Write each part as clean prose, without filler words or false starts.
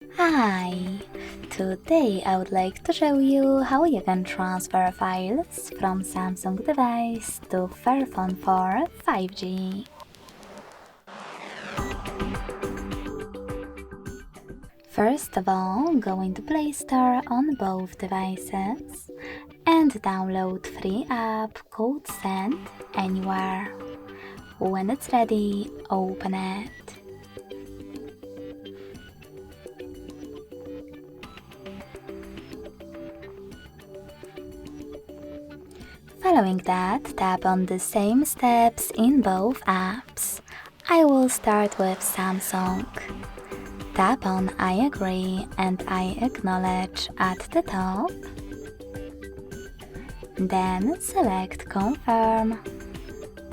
Hi! Today I would like to show you how you can transfer files from Samsung device to FAIRPHONE for 5G. First of all, go into Play Store on both devices and download free app called Send Anywhere. When it's ready, open it. Following that, tap on the same steps in both apps. I will start with Samsung. Tap on I agree and I acknowledge at the top. Then select Confirm,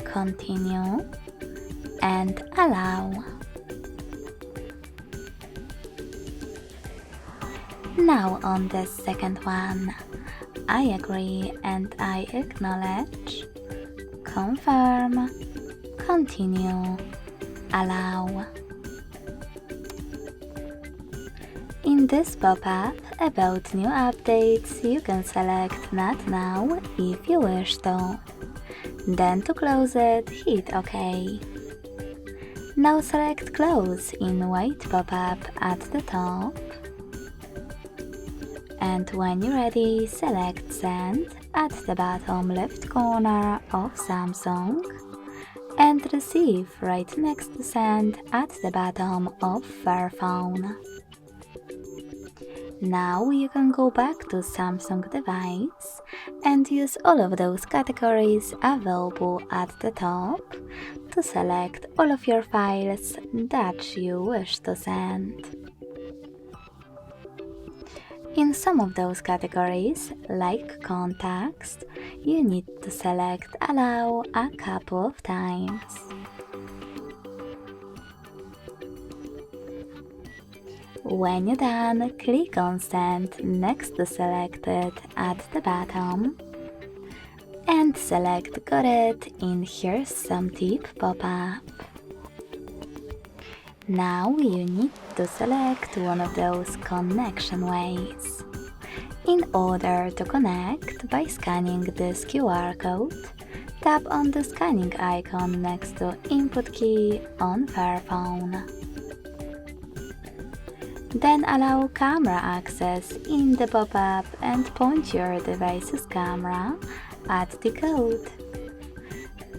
Continue and Allow. Now on the second one, I agree and I acknowledge, confirm, continue, allow. In this pop-up about new updates, you can select Not Now if you wish to. Then to close it, hit OK. Now select Close in white pop-up at the top. And when you're ready, select Send at the bottom left corner of Samsung and Receive right next to Send at the bottom of FAIRPHONE. Now you can go back to Samsung device and use all of those categories available at the top to select all of your files that you wish to send. In some of those categories, like contacts, you need to select Allow a couple of times. When you're done, click on Send next to Selected at the bottom and select Got it in Here's Some Tip pop-up. Now you need to select one of those connection ways. In order to connect by scanning this QR code, tap on the scanning icon next to Input key on FAIRPHONE. Then allow camera access in the pop-up and point your device's camera at the code.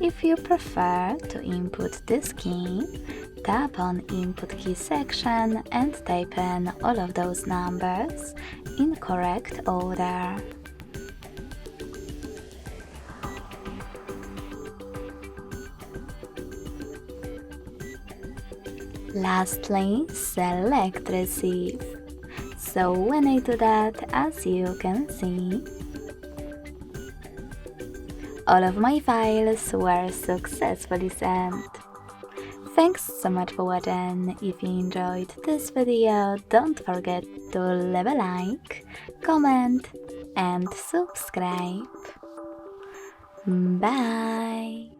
If you prefer to input this key, tap on Input key section and type in all of those numbers in correct order. Lastly, select Receive. So when I do that, as you can see, all of my files were successfully sent. Thanks so much for watching. If you enjoyed this video, don't forget to leave a like, comment and subscribe. Bye!